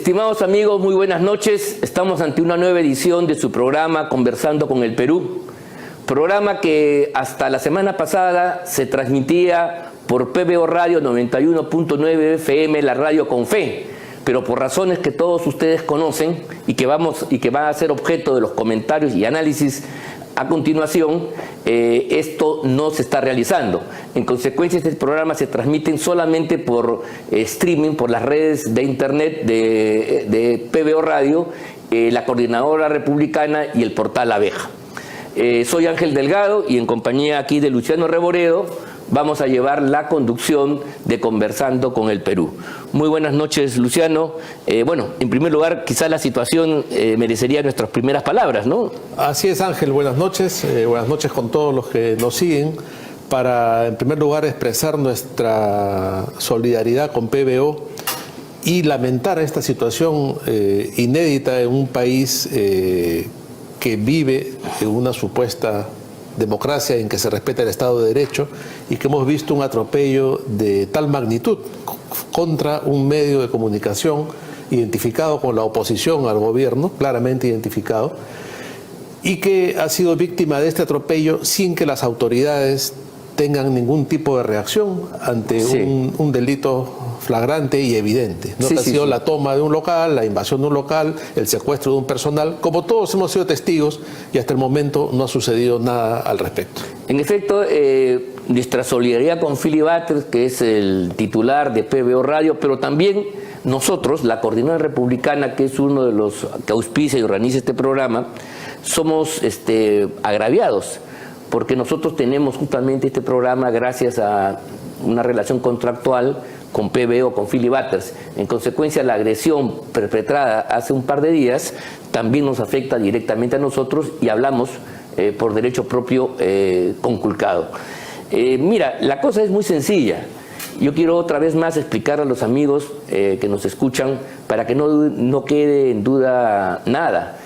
Estimados amigos, muy buenas noches. Estamos ante una nueva edición de su programa Conversando con el Perú. Programa que hasta la semana pasada se transmitía por PBO Radio 91.9 FM, la radio con fe. Pero por razones que todos ustedes conocen y que van a ser objeto de los comentarios y análisis a continuación, esto no se está realizando. En consecuencia, este programa se transmite solamente por streaming, por las redes de internet de PBO Radio, la Coordinadora Republicana y el portal Abeja. Soy Ángel Delgado y en compañía aquí de Luciano Reboredo vamos a llevar la conducción de Conversando con el Perú. Muy buenas noches, Luciano. Bueno, en primer lugar, quizás la situación merecería nuestras primeras palabras, ¿no? Así es, Ángel. Buenas noches con todos los que nos siguen. Para, en primer lugar, expresar nuestra solidaridad con PBO y lamentar esta situación inédita en un país que vive en una supuesta democracia en que se respeta el Estado de Derecho y que hemos visto un atropello de tal magnitud contra un medio de comunicación identificado con la oposición al gobierno, claramente identificado, y que ha sido víctima de este atropello sin que las autoridades tengan ningún tipo de reacción ante un delito flagrante y evidente. ¿No? Ha sido la toma de un local, la invasión de un local, el secuestro de un personal, como todos hemos sido testigos, y hasta el momento no ha sucedido nada al respecto. En efecto, nuestra solidaridad con Philly Butters, que es el titular de PBO Radio, pero también nosotros, la Coordinadora Republicana, que es uno de los que auspicia y organiza este programa, somos agraviados, porque nosotros tenemos justamente este programa gracias a una relación contractual con PBO, con Philly Butters. En consecuencia, la agresión perpetrada hace un par de días también nos afecta directamente a nosotros y hablamos por derecho propio conculcado. Mira, la cosa es muy sencilla. Yo quiero otra vez más explicar a los amigos que nos escuchan para que no quede en duda nada.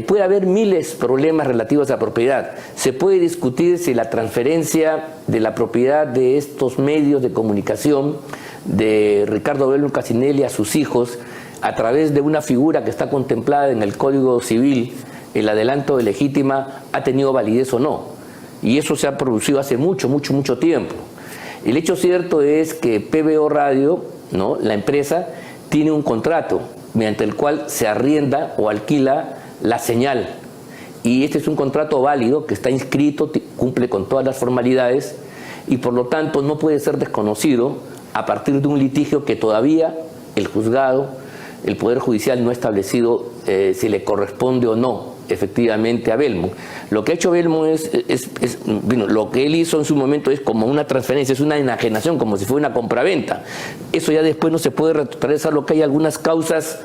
Puede haber miles de problemas relativos a la propiedad. Se puede discutir si la transferencia de la propiedad de estos medios de comunicación de Ricardo Belmont Cassinelli a sus hijos a través de una figura que está contemplada en el Código Civil, el adelanto de legítima, ha tenido validez o no. Y eso se ha producido hace mucho tiempo. El hecho cierto es que PBO Radio, ¿no?, la empresa, tiene un contrato mediante el cual se arrienda o alquila la señal, y este es un contrato válido que está inscrito, cumple con todas las formalidades y por lo tanto no puede ser desconocido a partir de un litigio que todavía el juzgado, el Poder Judicial no ha establecido si le corresponde o no efectivamente a Belmont. Lo que ha hecho Belmont lo que él hizo en su momento es como una transferencia, es una enajenación, como si fuera una compraventa. Eso ya después no se puede retroceder, lo que hay algunas causas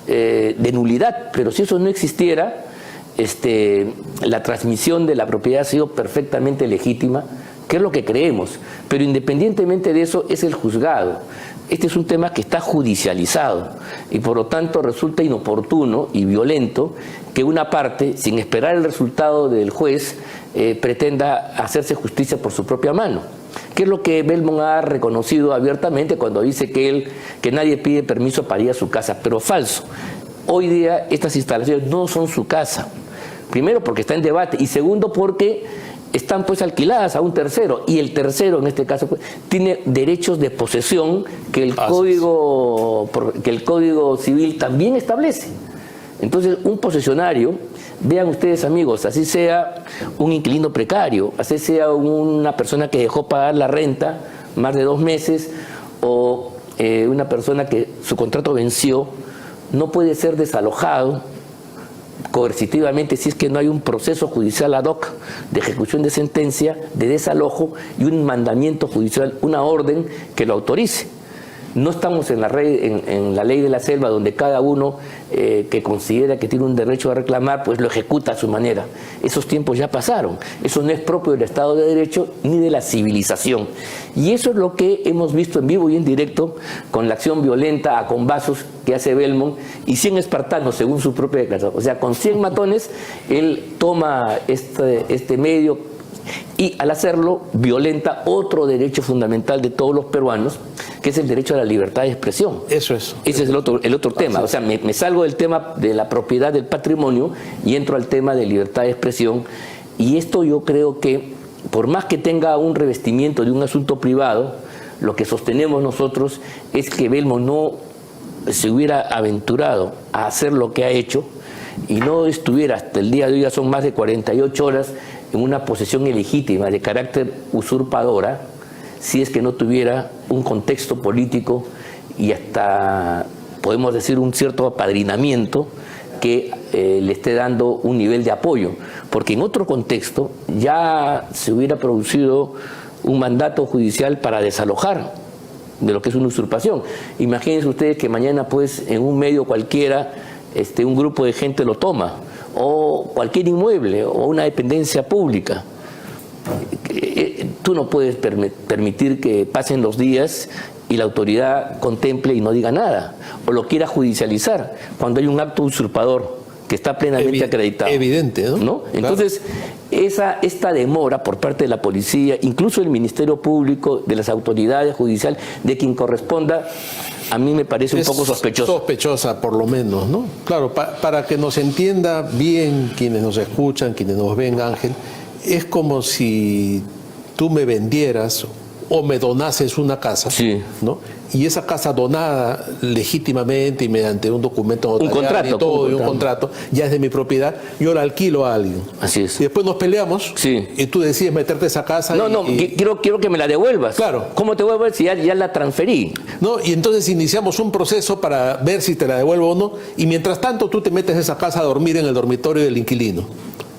de nulidad, pero si eso no existiera, la transmisión de la propiedad ha sido perfectamente legítima, que es lo que creemos, pero independientemente de eso es el juzgado. Este es un tema que está judicializado y por lo tanto resulta inoportuno y violento que una parte, sin esperar el resultado del juez, pretenda hacerse justicia por su propia mano. ¿Qué es lo que Belmont ha reconocido abiertamente cuando dice que nadie pide permiso para ir a su casa? Pero falso. Hoy día estas instalaciones no son su casa. Primero porque está en debate y segundo porque están pues alquiladas a un tercero y el tercero en este caso pues, tiene derechos de posesión que el Código Civil también establece. Entonces un posesionario, vean ustedes amigos, así sea un inquilino precario, así sea una persona que dejó pagar la renta más de 2 meses o una persona que su contrato venció, no puede ser desalojado coercitivamente si es que no hay un proceso judicial ad hoc de ejecución de sentencia, de desalojo y un mandamiento judicial, una orden que lo autorice. No estamos en la ley de la selva donde cada uno que considera que tiene un derecho a reclamar pues lo ejecuta a su manera. Esos tiempos ya pasaron. Eso no es propio del Estado de Derecho ni de la civilización. Y eso es lo que hemos visto en vivo y en directo con la acción violenta a combazos que hace Belmont y 100 espartanos según su propia declaración. O sea, con 100 matones él toma este medio y al hacerlo violenta otro derecho fundamental de todos los peruanos, que es el derecho a la libertad de expresión. Eso es. Ese es el otro tema. O sea, me salgo del tema de la propiedad del patrimonio y entro al tema de libertad de expresión. Y esto yo creo que, por más que tenga un revestimiento de un asunto privado, lo que sostenemos nosotros es que Belmo no se hubiera aventurado a hacer lo que ha hecho y no estuviera hasta el día de hoy, ya son más de 48 horas, en una posesión ilegítima de carácter usurpadora, si es que no tuviera un contexto político y hasta, podemos decir, un cierto apadrinamiento que le esté dando un nivel de apoyo, porque en otro contexto ya se hubiera producido un mandato judicial para desalojar de lo que es una usurpación. Imagínense ustedes que mañana, pues, en un medio cualquiera, un grupo de gente lo toma, o cualquier inmueble, o una dependencia pública. Tú no puedes permitir que pasen los días y la autoridad contemple y no diga nada, o lo quiera judicializar, cuando hay un acto usurpador que está plenamente acreditado. Evidente, ¿no? Entonces, esta demora por parte de la policía, incluso del Ministerio Público, de las autoridades judiciales, de quien corresponda, a mí me parece un poco sospechosa. Sospechosa, por lo menos, ¿no? Claro, para que nos entienda bien quienes nos escuchan, quienes nos ven, Ángel, es como si tú me vendieras o me donases una casa, sí, ¿no? Y esa casa donada legítimamente y mediante un documento notarial un contrato, ya es de mi propiedad, yo la alquilo a alguien. Así es. Y después nos peleamos, sí, y tú decides meterte esa casa. Quiero que me la devuelvas. Claro. ¿Cómo te devuelves si ya la transferí? No, y entonces iniciamos un proceso para ver si te la devuelvo o no, y mientras tanto tú te metes a esa casa a dormir en el dormitorio del inquilino,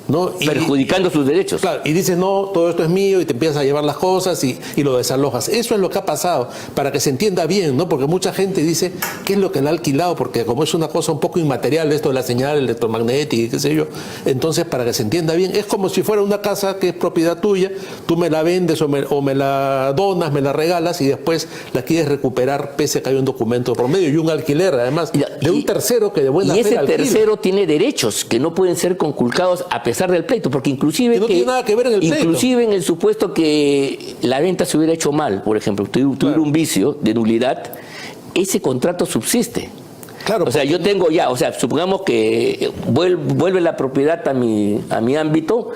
¿no? Perjudicando sus derechos. Claro, y dices, no, todo esto es mío, y te empiezas a llevar las cosas y lo desalojas. Eso es lo que ha pasado, para que se entienda bien, ¿no? Porque mucha gente dice, ¿qué es lo que le ha alquilado? Porque como es una cosa un poco inmaterial, esto de la señal electromagnética y qué sé yo, entonces para que se entienda bien, es como si fuera una casa que es propiedad tuya, tú me la vendes o me la donas, me la regalas y después la quieres recuperar pese a que hay un documento por medio y un alquiler, además, de un tercero que de buena fe alquila. Y ese tercero tiene derechos que no pueden ser conculcados a pesar del pleito, porque inclusive no tiene nada que ver en el pleito. Inclusive en el supuesto que la venta se hubiera hecho mal, por ejemplo, tuviera un vicio de nulidad, ese contrato subsiste. Claro, o sea, yo tengo ya, o sea, supongamos que vuelve la propiedad a mi ámbito,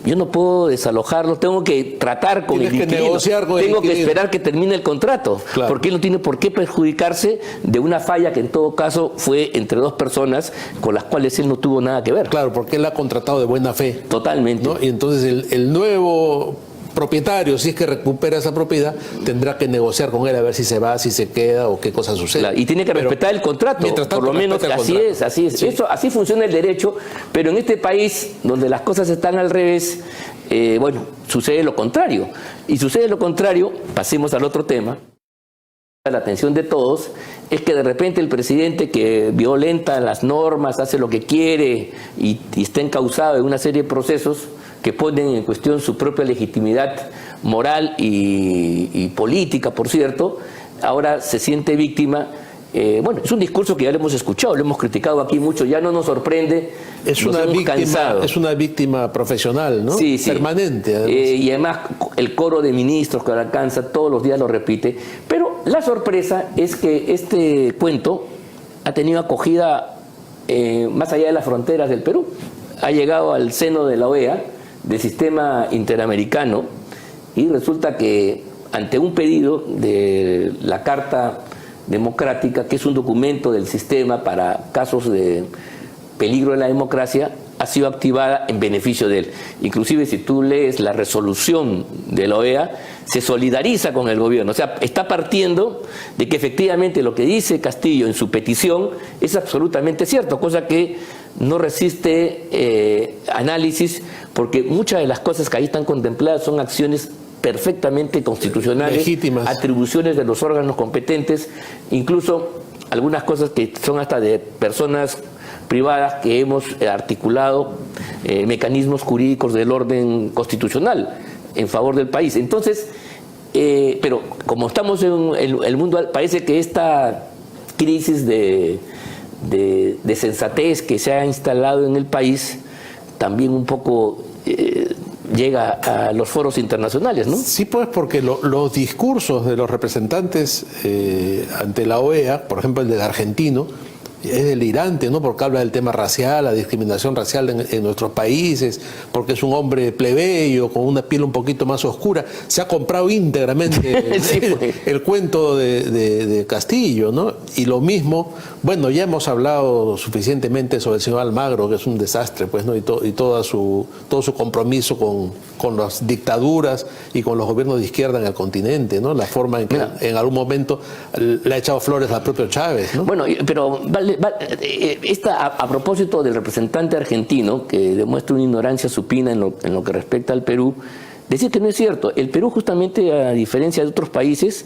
yo no puedo desalojarlo, tengo que tratar con el inquilino, tengo que esperar que termine el contrato, claro, porque él no tiene por qué perjudicarse de una falla que en todo caso fue entre dos personas con las cuales él no tuvo nada que ver. Claro, porque él ha contratado de buena fe. Totalmente. ¿No? Y entonces el nuevo propietario, si es que recupera esa propiedad, tendrá que negociar con él a ver si se va, si se queda o qué cosa sucede. Claro, y tiene que respetar el contrato, por lo menos así es. Sí. Así funciona el derecho, pero en este país donde las cosas están al revés, sucede lo contrario. Y sucede lo contrario, pasemos al otro tema, la atención de todos, es que de repente el presidente, que violenta las normas, hace lo que quiere y está encausado en una serie de procesos que ponen en cuestión su propia legitimidad moral y política, por cierto, ahora se siente víctima. Es un discurso que ya lo hemos escuchado, lo hemos criticado aquí mucho, ya no nos sorprende, es una víctima profesional, ¿no? Sí. Permanente. Y además el coro de ministros que la alcanza todos los días lo repite, pero la sorpresa es que este cuento ha tenido acogida más allá de las fronteras del Perú, ha llegado al seno de la OEA, del sistema interamericano, y resulta que ante un pedido de la Carta Democrática, que es un documento del sistema para casos de peligro de la democracia, ha sido activada en beneficio de él. Inclusive si tú lees la resolución de la OEA, se solidariza con el gobierno. O sea, está partiendo de que efectivamente lo que dice Castillo en su petición es absolutamente cierto, cosa que no resiste análisis, porque muchas de las cosas que ahí están contempladas son acciones perfectamente constitucionales, legítimas, atribuciones de los órganos competentes, incluso algunas cosas que son hasta de personas privadas que hemos articulado mecanismos jurídicos del orden constitucional en favor del país. Entonces, pero como estamos en el mundo, parece que esta crisis de sensatez que se ha instalado en el país también un poco llega a los foros internacionales, ¿no? Sí, pues porque los discursos de los representantes ante la OEA, por ejemplo el del argentino, es delirante, ¿no? Porque habla del tema racial, la discriminación racial en nuestros países, porque es un hombre plebeyo, con una piel un poquito más oscura. Se ha comprado íntegramente sí, pues. el cuento de Castillo, ¿no? Y lo mismo, bueno, ya hemos hablado suficientemente sobre el señor Almagro, que es un desastre, pues, ¿no? Y todo su compromiso con las dictaduras y con los gobiernos de izquierda en el continente, ¿no? La forma en que en algún momento le ha echado flores al propio Chávez, ¿no? Bueno, pero a propósito del representante argentino, que demuestra una ignorancia supina en lo que respecta al Perú, decir que no es cierto. El Perú, justamente, a diferencia de otros países,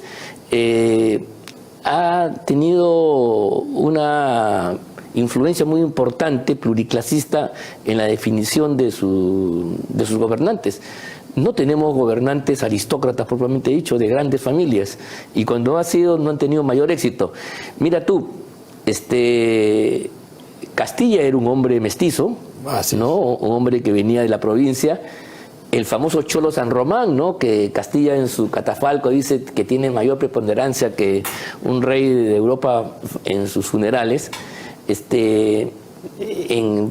ha tenido una influencia muy importante, pluriclasista, en la definición de sus gobernantes. No tenemos gobernantes aristócratas propiamente dicho, de grandes familias, y cuando no han tenido mayor éxito. Mira tú, Castilla era un hombre mestizo, ¿no? Un hombre que venía de la provincia. El famoso Cholo San Román, ¿no? Que Castilla en su catafalco dice que tiene mayor preponderancia que un rey de Europa en sus funerales.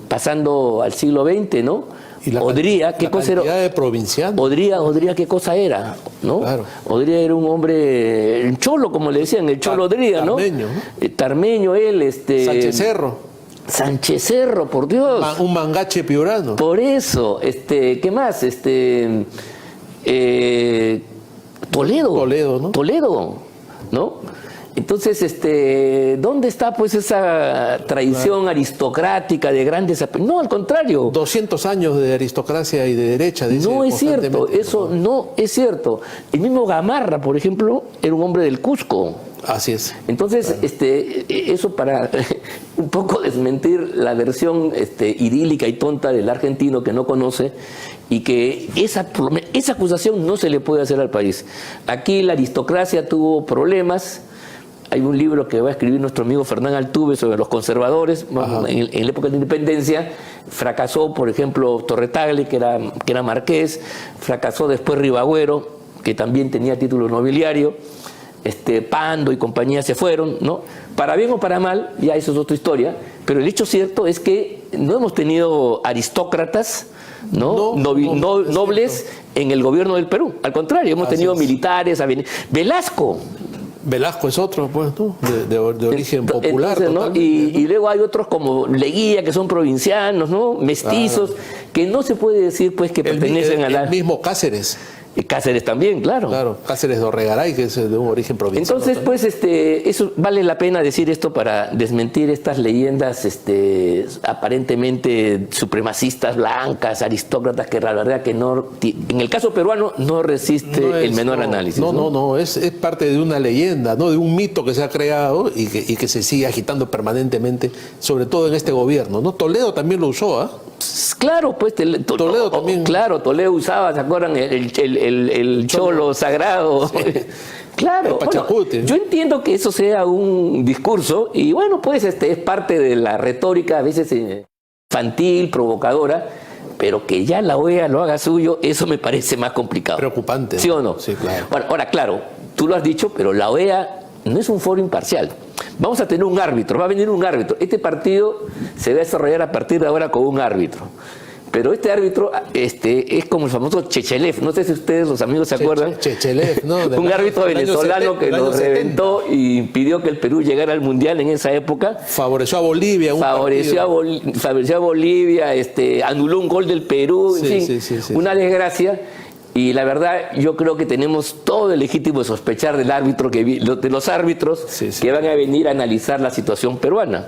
Pasando al siglo XX, ¿no? Odría, ¿qué cosa era? De provincianos. Odría, ¿qué cosa era? ¿No? Claro. Odría era un hombre, el cholo, como le decían, el cholo Odría, ¿no? Tarmeño, ¿no? Tarmeño, él, Sánchez Cerro. Sánchez Cerro, por Dios. Un mangache piurano. Por eso, ¿qué más? Toledo. ¿no? Toledo, ¿no? Entonces, ¿dónde está pues esa tradición aristocrática de grandes... No, al contrario. 200 años de aristocracia y de derecha, dice. No es cierto, eso no es cierto. El mismo Gamarra, por ejemplo, era un hombre del Cusco. Así es. Entonces, eso para un poco desmentir la versión idílica y tonta del argentino que no conoce, y que esa acusación no se le puede hacer al país. Aquí la aristocracia tuvo problemas. Hay un libro que va a escribir nuestro amigo Fernán Altuve sobre los conservadores en la época de la independencia. Fracasó, por ejemplo, Torre-Tagle, que era marqués. Fracasó después Ribagüero, que también tenía título nobiliario. Pando y compañía se fueron, ¿no? Para bien o para mal, ya eso es otra historia. Pero el hecho cierto es que no hemos tenido aristócratas, ¿no? Nobles en el gobierno del Perú. Al contrario, hemos tenido militares. Velasco es otro, pues, ¿no? de origen popular. Entonces, ¿no? Y luego hay otros como Leguía, que son provincianos, ¿no? Mestizos, que no se puede decir pues que pertenecen a la... El mismo Cáceres. Cáceres también, claro. Claro, Cáceres de Orregaray, que es de un origen provincial. Entonces, pues, eso vale la pena decir esto para desmentir estas leyendas aparentemente supremacistas, blancas, aristócratas, que la verdad que no, en el caso peruano, no resiste el menor análisis. No, es parte de una leyenda, ¿no? De un mito que se ha creado y que se sigue agitando permanentemente, sobre todo en este gobierno, ¿no? Toledo también lo usó, ¿ah? Claro, pues Toledo también. Claro, Toledo usaba, ¿se acuerdan? El cholo sagrado. Sí. Claro, bueno, yo entiendo que eso sea un discurso y bueno, pues es parte de la retórica a veces infantil, provocadora, pero que ya la OEA lo haga suyo, eso me parece más complicado. Preocupante. ¿Sí o no? Sí, claro. Bueno, ahora, claro, tú lo has dicho, pero la OEA no es un foro imparcial. Vamos a tener un árbitro, va a venir un árbitro. Este partido se va a desarrollar a partir de ahora con un árbitro. Pero este árbitro es como el famoso Chechelev. No sé si ustedes, los amigos, se acuerdan. Chechelev, ¿no? Un árbitro venezolano que lo reventó y impidió que el Perú llegara al Mundial en esa época. Favoreció a Bolivia. Favoreció a Bolivia, anuló un gol del Perú, en fin, una desgracia. Y la verdad, yo creo que tenemos todo el legítimo de sospechar del árbitro, de los árbitros que van a venir a analizar la situación peruana,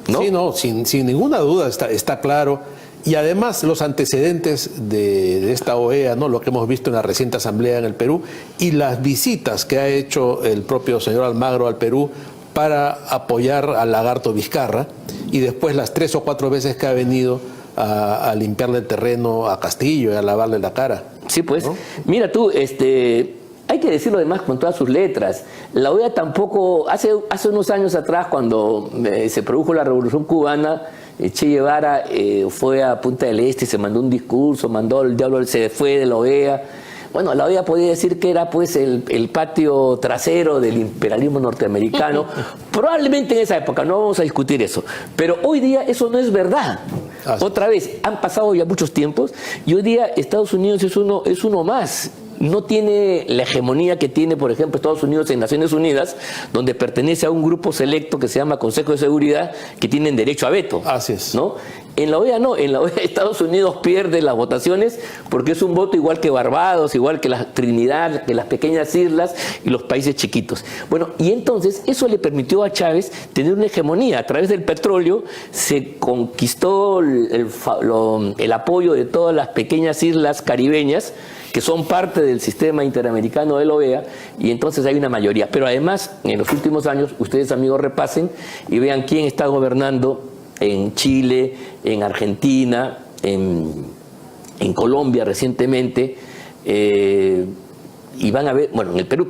¿no? Sí, no, sin ninguna duda está claro. Y además los antecedentes de esta OEA, ¿no? Lo que hemos visto en la reciente asamblea en el Perú y las visitas que ha hecho el propio señor Almagro al Perú para apoyar al lagarto Vizcarra, y después las 3 o 4 veces que ha venido a limpiarle el terreno a Castillo y a lavarle la cara. Sí, pues, ¿no? Mira tú, hay que decirlo además con todas sus letras. La OEA tampoco, hace unos años atrás, cuando se produjo la Revolución Cubana, Che Guevara fue a Punta del Este, se mandó un discurso, mandó el diablo, se fue de la OEA. Bueno, la OEA podía decir que era pues el patio trasero del imperialismo norteamericano. Probablemente en esa época, no vamos a discutir eso. Pero hoy día eso no es verdad. Otra vez, han pasado ya muchos tiempos y hoy día Estados Unidos es uno más. No tiene la hegemonía que tiene, por ejemplo, Estados Unidos en Naciones Unidas, donde pertenece a un grupo selecto que se llama Consejo de Seguridad, que tienen derecho a veto. Así es. ¿No? En la OEA no, en la OEA Estados Unidos pierde las votaciones porque es un voto igual que Barbados, igual que la Trinidad, que las pequeñas islas y los países chiquitos. Bueno, y entonces eso le permitió a Chávez tener una hegemonía. A través del petróleo se conquistó el apoyo de todas las pequeñas islas caribeñas que son parte del sistema interamericano de la OEA, y entonces hay una mayoría. Pero además, en los últimos años, ustedes amigos repasen y vean quién está gobernando en Chile, en Argentina, en Colombia recientemente, y van a ver, bueno, en el Perú,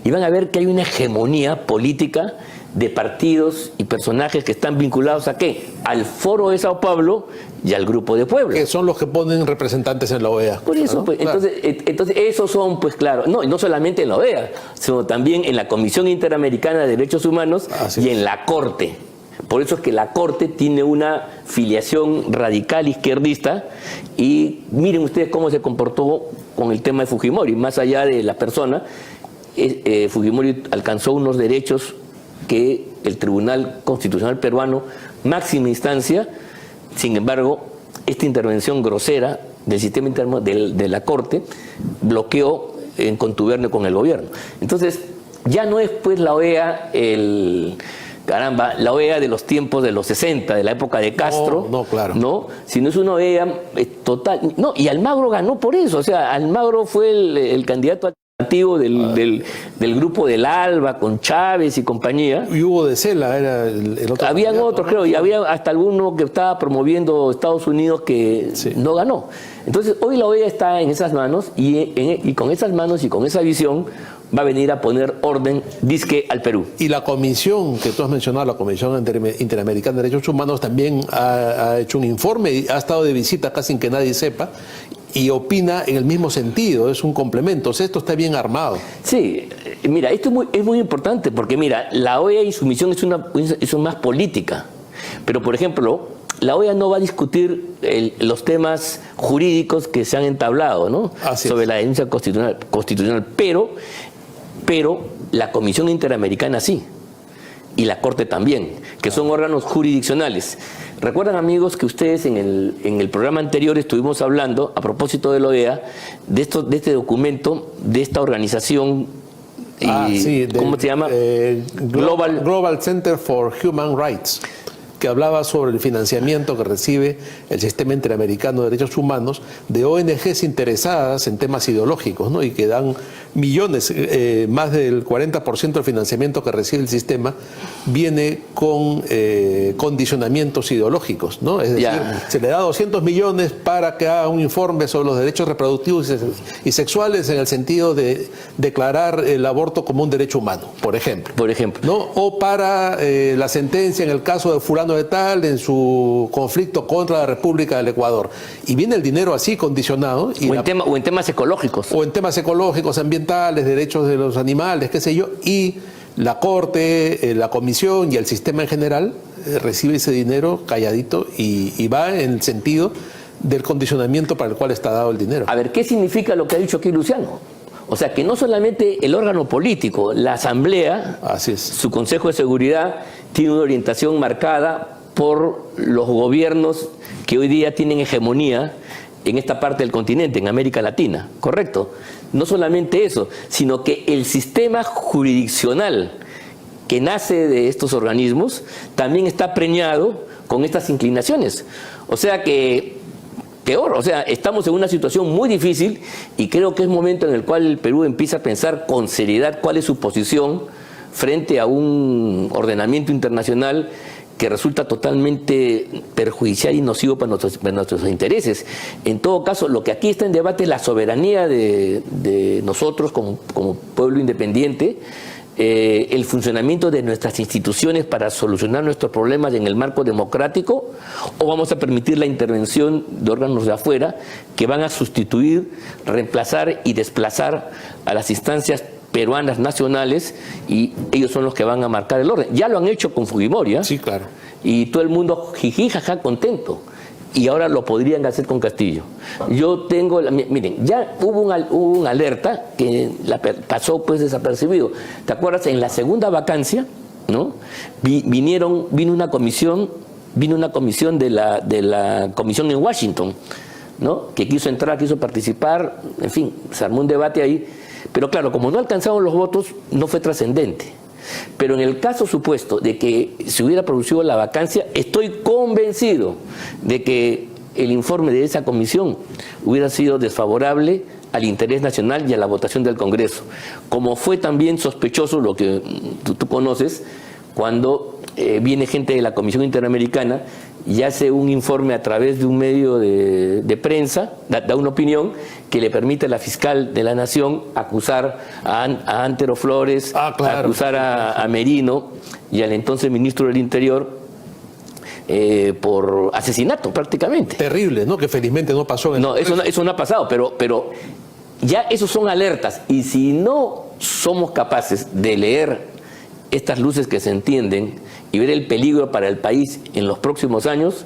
y van a ver que hay una hegemonía política de partidos y personajes que están vinculados ¿a qué? Al Foro de Sao Paulo y al Grupo de Puebla. Que son los que ponen representantes en la OEA. Por eso, ¿no? Pues, claro. Entonces, esos son, pues claro, no solamente en la OEA, sino también en la Comisión Interamericana de Derechos Humanos y en la Corte. Por eso es que la Corte tiene una filiación radical izquierdista, y miren ustedes cómo se comportó con el tema de Fujimori. Más allá de la persona, Fujimori alcanzó unos derechos que el Tribunal Constitucional peruano, máxima instancia. Sin embargo, esta intervención grosera del sistema interno de la Corte bloqueó en contubernio con el gobierno. Entonces, ya no es pues la OEA la OEA de los tiempos de los 60, de la época de Castro, no, claro. ¿no? Sino es una OEA total. No, y Almagro ganó por eso. O sea, Almagro fue el candidato alternativo del grupo del ALBA con Chávez y compañía. Y Hugo de Sela era el otro. Habían otros, ¿no? Creo, y había hasta alguno que estaba promoviendo Estados Unidos que no ganó. Entonces, hoy la OEA está en esas manos, y con esas manos y con esa visión va a venir a poner orden, disque, al Perú. Y la comisión que tú has mencionado, la Comisión Interamericana de Derechos Humanos, también ha hecho un informe y ha estado de visita acá sin que nadie sepa, y opina en el mismo sentido, es un complemento. O sea, esto está bien armado. Sí, mira, esto es muy importante, porque mira, la OEA y su misión es más política. Pero, por ejemplo, la OEA no va a discutir los temas jurídicos que se han entablado, ¿no? Sobre la denuncia constitucional, pero la Comisión Interamericana sí, y la Corte también, que son órganos jurisdiccionales. Recuerdan, amigos, que ustedes en el programa anterior estuvimos hablando, a propósito de la OEA, de este documento, de esta organización, ¿cómo se llama? Global Center for Human Rights, que hablaba sobre el financiamiento que recibe el Sistema Interamericano de Derechos Humanos de ONGs interesadas en temas ideológicos, ¿no? Y que dan millones, más del 40% del financiamiento que recibe el sistema viene con condicionamientos ideológicos, ¿no? Es decir, se le da 200 millones para que haga un informe sobre los derechos reproductivos y sexuales, en el sentido de declarar el aborto como un derecho humano, por ejemplo. ¿No? O para la sentencia en el caso de fulano de tal en su conflicto contra la República del Ecuador. Y viene el dinero así condicionado. Y o en temas ecológicos. O en temas ecológicos, ambientales, derechos de los animales, qué sé yo. Y la Corte, la Comisión y el sistema en general recibe ese dinero calladito y va en el sentido del condicionamiento para el cual está dado el dinero. A ver, ¿qué significa lo que ha dicho aquí Luciano? O sea, que no solamente el órgano político, la Asamblea, su Consejo de Seguridad, tiene una orientación marcada por los gobiernos que hoy día tienen hegemonía en esta parte del continente, en América Latina, ¿correcto? No solamente eso, sino que el sistema jurisdiccional que nace de estos organismos también está preñado con estas inclinaciones. O sea que, peor, o sea, estamos en una situación muy difícil, y creo que es momento en el cual el Perú empieza a pensar con seriedad cuál es su posición frente a un ordenamiento internacional que resulta totalmente perjudicial y nocivo para nuestros intereses. En todo caso, lo que aquí está en debate es la soberanía de nosotros como pueblo independiente, el funcionamiento de nuestras instituciones para solucionar nuestros problemas en el marco democrático, o vamos a permitir la intervención de órganos de afuera que van a sustituir, reemplazar y desplazar a las instancias peruanas nacionales, y ellos son los que van a marcar el orden. Ya lo han hecho con Fujimori, ¿eh? Sí, claro. Y todo el mundo jiji, jaja, contento. Y ahora lo podrían hacer con Castillo. Yo tengo, miren, ya hubo una alerta que pasó pues desapercibido. ¿Te acuerdas? En la segunda vacancia, ¿no? Vino una comisión de la comisión en Washington, ¿no? Que quiso entrar, quiso participar, en fin, se armó un debate ahí. Pero claro, como no alcanzaron los votos, no fue trascendente. Pero en el caso supuesto de que se hubiera producido la vacancia, estoy convencido de que el informe de esa comisión hubiera sido desfavorable al interés nacional y a la votación del Congreso. Como fue también sospechoso lo que tú conoces, cuando viene gente de la Comisión Interamericana y hace un informe a través de un medio de prensa, da una opinión que le permite a la fiscal de la Nación acusar a Antero Flores, acusar a Merino y al entonces ministro del Interior por asesinato prácticamente. Terrible, ¿no? Que felizmente no pasó. No, eso no ha pasado, pero ya esos son alertas, y si no somos capaces de leer estas luces que se entienden y ver el peligro para el país en los próximos años,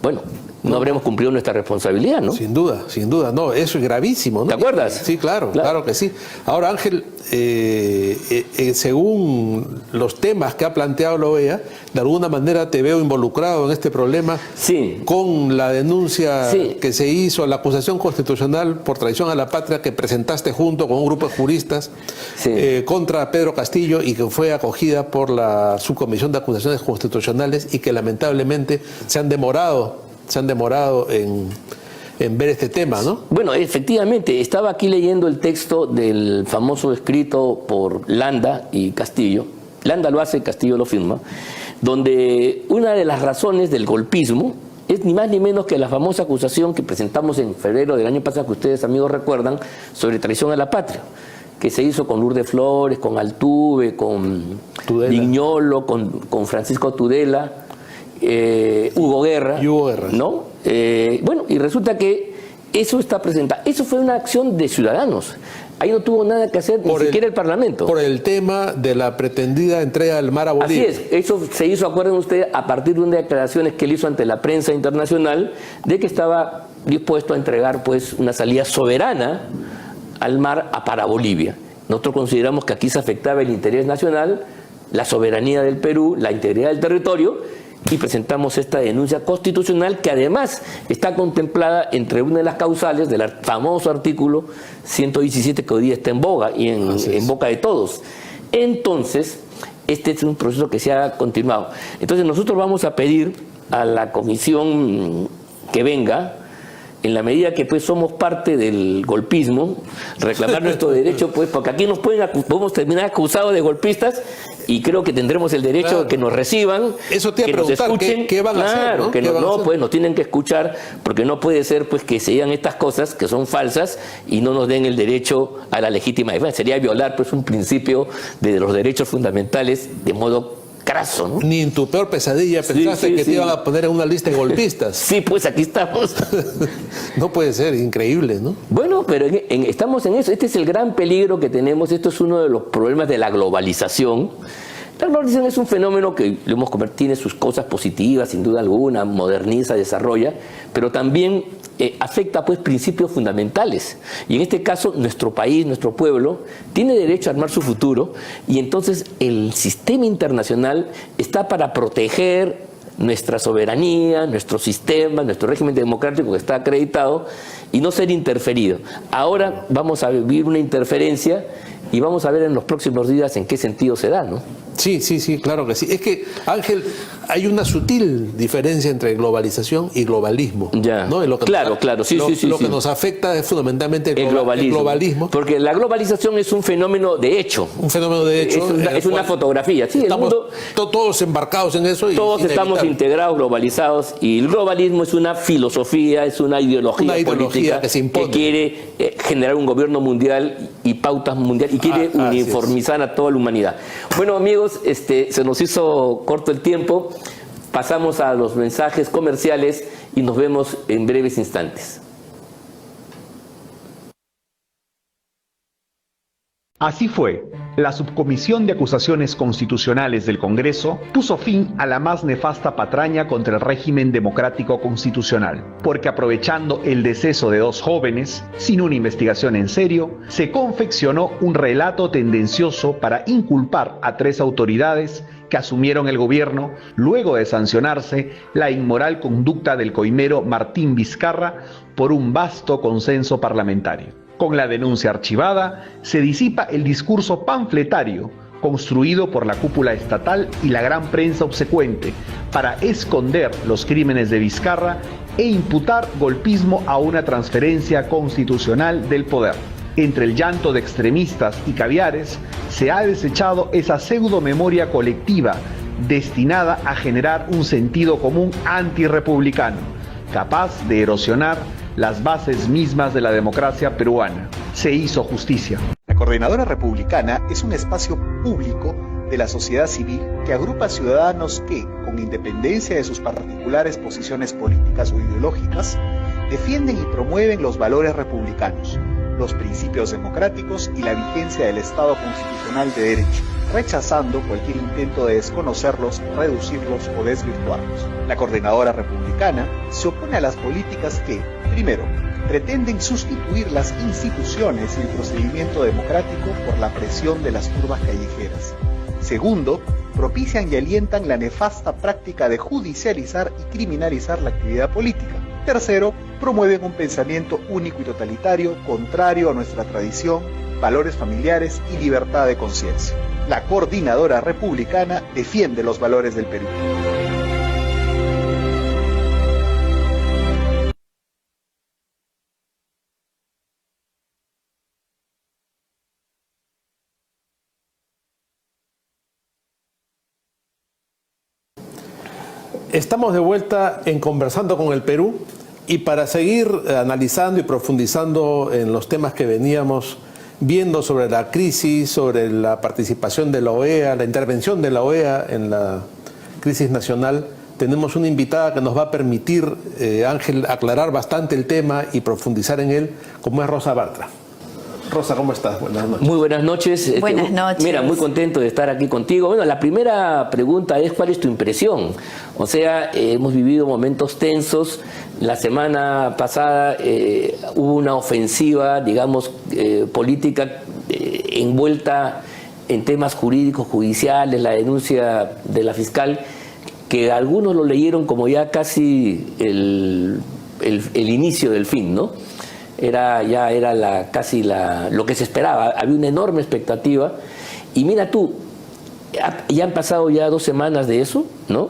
bueno, no habremos cumplido nuestra responsabilidad, ¿no? Sin duda, no, eso es gravísimo, ¿no? ¿Te acuerdas? Sí, claro que sí. Ahora, Ángel, según los temas que ha planteado la OEA, de alguna manera te veo involucrado en este problema, sí, con la denuncia sí, que se hizo, la acusación constitucional por traición a la patria que presentaste junto con un grupo de juristas, sí, contra Pedro Castillo, y que fue acogida por la Subcomisión de Acusaciones Constitucionales, y que lamentablemente se han demorado en ver este tema, ¿no? Bueno, efectivamente, estaba aquí leyendo el texto del famoso escrito por Landa y Castillo. Landa lo hace, Castillo lo firma, donde una de las razones del golpismo es ni más ni menos que la famosa acusación que presentamos en febrero del año pasado, que ustedes, amigos, recuerdan, sobre traición a la patria, que se hizo con Lourdes Flores, con Altuve, con Viñolo, con Francisco Tudela, Hugo Guerra, ¿no? Bueno, y resulta que eso está presentado. Eso fue una acción de ciudadanos. Ahí no tuvo nada que hacer ni siquiera el Parlamento. Por el tema de la pretendida entrega del mar a Bolivia. Así es, eso se hizo, acuerden ustedes, a partir de unas declaraciones que él hizo ante la prensa internacional de que estaba dispuesto a entregar pues una salida soberana al mar para Bolivia. Nosotros consideramos que aquí se afectaba el interés nacional, la soberanía del Perú, la integridad del territorio, y presentamos esta denuncia constitucional que además está contemplada entre una de las causales del famoso artículo 117 que hoy día está en boga y en boca de todos. Entonces, este es un proceso que se ha continuado. Entonces nosotros vamos a pedir a la comisión que venga, en la medida que pues somos parte del golpismo, reclamar nuestro derecho, pues, porque aquí podemos terminar acusados de golpistas, y creo que tendremos el derecho de que nos reciban, eso te que nos escuchen. ¿Qué van a hacer? ¿No? Que pues nos tienen que escuchar, porque no puede ser pues que se digan estas cosas que son falsas y no nos den el derecho a la legítima defensa. Sería violar pues un principio de los derechos fundamentales de modo craso, ¿no? Ni en tu peor pesadilla pensaste que te iban a poner en una lista de golpistas. Sí, pues aquí estamos. No puede ser, increíble, ¿no? Bueno, pero estamos en eso. Este es el gran peligro que tenemos. Esto es uno de los problemas de la globalización. La globalización es un fenómeno que lo hemos convertido, tiene sus cosas positivas, sin duda alguna, moderniza, desarrolla, pero también afecta pues principios fundamentales. Y en este caso, nuestro país, nuestro pueblo, tiene derecho a armar su futuro, y entonces el sistema internacional está para proteger nuestra soberanía, nuestro sistema, nuestro régimen democrático que está acreditado, y no ser interferido. Ahora vamos a vivir una interferencia y vamos a ver en los próximos días en qué sentido se da, ¿no? Sí, claro que sí. Es que, Ángel, hay una sutil diferencia entre globalización y globalismo. Ya. ¿No? Lo que claro, sí. Lo que nos afecta es fundamentalmente el globalismo. Porque la globalización es un fenómeno de hecho. Un fenómeno de hecho. Es una fotografía. Sí, estamos todos embarcados en eso. Todos estamos integrados, globalizados. Y el globalismo es una filosofía, es una ideología política que se impone, que quiere generar un gobierno mundial y pautas mundiales, y quiere uniformizar a toda la humanidad. Bueno, amigos, se nos hizo corto el tiempo. Pasamos a los mensajes comerciales y nos vemos en breves instantes. Así fue. La Subcomisión de Acusaciones Constitucionales del Congreso puso fin a la más nefasta patraña contra el régimen democrático constitucional, porque aprovechando el deceso de 2 jóvenes, sin una investigación en serio, se confeccionó un relato tendencioso para inculpar a 3 autoridades que asumieron el gobierno luego de sancionarse la inmoral conducta del coimero Martín Vizcarra por un vasto consenso parlamentario. Con la denuncia archivada, se disipa el discurso panfletario construido por la cúpula estatal y la gran prensa obsecuente para esconder los crímenes de Vizcarra e imputar golpismo a una transferencia constitucional del poder. Entre el llanto de extremistas y caviares, se ha desechado esa pseudo-memoria colectiva destinada a generar un sentido común antirrepublicano, capaz de erosionar las bases mismas de la democracia peruana. Se hizo justicia. La Coordinadora Republicana es un espacio público de la sociedad civil que agrupa ciudadanos que, con independencia de sus particulares posiciones políticas o ideológicas, defienden y promueven los valores republicanos, los principios democráticos y la vigencia del Estado constitucional de derecho, rechazando cualquier intento de desconocerlos, reducirlos o desvirtuarlos. La Coordinadora Republicana se opone a las políticas que, primero, pretenden sustituir las instituciones y el procedimiento democrático por la presión de las turbas callejeras. Segundo, propician y alientan la nefasta práctica de judicializar y criminalizar la actividad política. Tercero, promueven un pensamiento único y totalitario, contrario a nuestra tradición, valores familiares y libertad de conciencia. La Coordinadora Republicana defiende los valores del Perú. Estamos de vuelta en Conversando con el Perú y para seguir analizando y profundizando en los temas que veníamos viendo sobre la crisis, sobre la participación de la OEA, la intervención de la OEA en la crisis nacional, tenemos una invitada que nos va a permitir, Ángel, aclarar bastante el tema y profundizar en él, como es Rosa Bartra. Rosa, ¿cómo estás? Buenas noches. Muy buenas noches. Buenas noches. Mira, muy contento de estar aquí contigo. Bueno, la primera pregunta es, ¿cuál es tu impresión? O sea, hemos vivido momentos tensos. La semana pasada hubo una ofensiva, digamos, política envuelta en temas jurídicos, judiciales, la denuncia de la fiscal, que algunos lo leyeron como ya casi el inicio del fin, ¿no? Era casi lo que se esperaba. Había una enorme expectativa. Y mira tú, ya han pasado ya 2 semanas de eso, ¿no?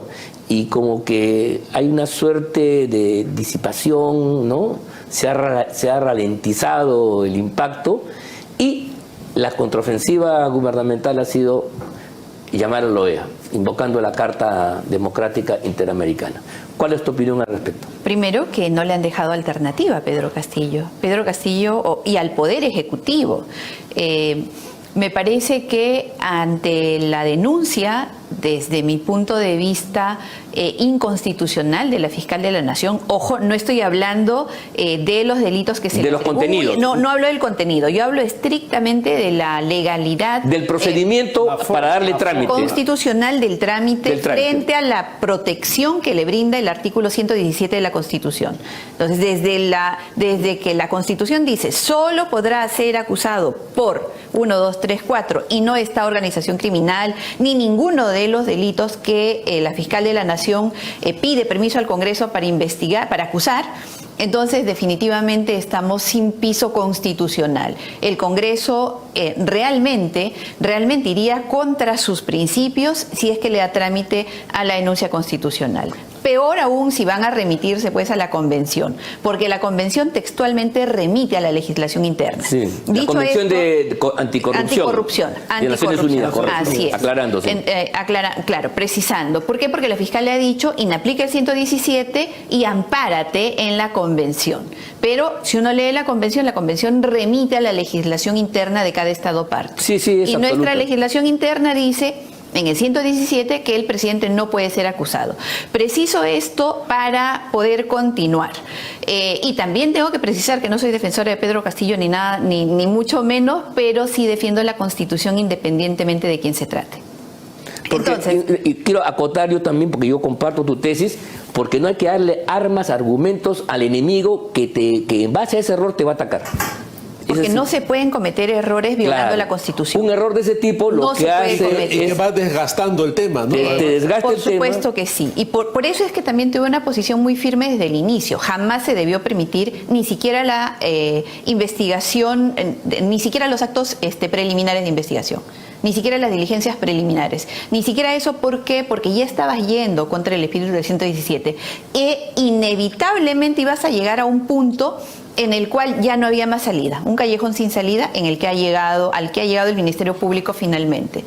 Y como que hay una suerte de disipación, ¿no? Se ha ralentizado el impacto y la contraofensiva gubernamental ha sido llamar a la OEA, invocando la Carta Democrática Interamericana. ¿Cuál es tu opinión al respecto? Primero, que no le han dejado alternativa a Pedro Castillo. Y al Poder Ejecutivo. Me parece que ante la denuncia, desde mi punto de vista, inconstitucional de la fiscal de la Nación, ojo, no estoy hablando de los delitos que se... De los contenidos. No hablo del contenido, yo hablo estrictamente de la legalidad... Del procedimiento para darle trámite. Constitucional del trámite frente a la protección que le brinda el artículo 117 de la Constitución. Entonces, desde que la Constitución dice, solo podrá ser acusado por 1, 2, 3, 4, y no esta organización criminal, ni ninguno de los delitos que la fiscal de la Nación pide permiso al Congreso para investigar, para acusar, entonces definitivamente estamos sin piso constitucional. El Congreso realmente iría contra sus principios si es que le da trámite a la denuncia constitucional. Peor aún si van a remitirse pues a la convención, porque la convención textualmente remite a la legislación interna. Sí, la Convención de Anticorrupción de Naciones Unidas, así es. Aclarándose. Claro, precisando. ¿Por qué? Porque la fiscal le ha dicho, inaplica el 117 y ampárate en la convención. Pero si uno lee la convención remite a la legislación interna de cada estado parte. Sí, y nuestra legislación interna dice en el 117 que el presidente no puede ser acusado. Preciso esto para poder continuar. Y también tengo que precisar que no soy defensora de Pedro Castillo ni nada, ni mucho menos, pero sí defiendo la Constitución independientemente de quién se trate. Porque, entonces, y quiero acotar yo también, porque yo comparto tu tesis, porque no hay que darle armas, argumentos al enemigo que en base a ese error te va a atacar. Porque no se pueden cometer errores violando la Constitución. Un error de ese tipo lo que hace es que va desgastando el tema, ¿no? Te desgasta por el tema. supuesto que sí. Y por eso es que también tuve una posición muy firme desde el inicio. Jamás se debió permitir ni siquiera la investigación, ni siquiera los actos preliminares de investigación. Ni siquiera las diligencias preliminares, ni siquiera eso. ¿Por qué? Porque ya estabas yendo contra el espíritu del 117 e inevitablemente ibas a llegar a un punto en el cual ya no había más salida, un callejón sin salida en el que al que ha llegado el Ministerio Público finalmente.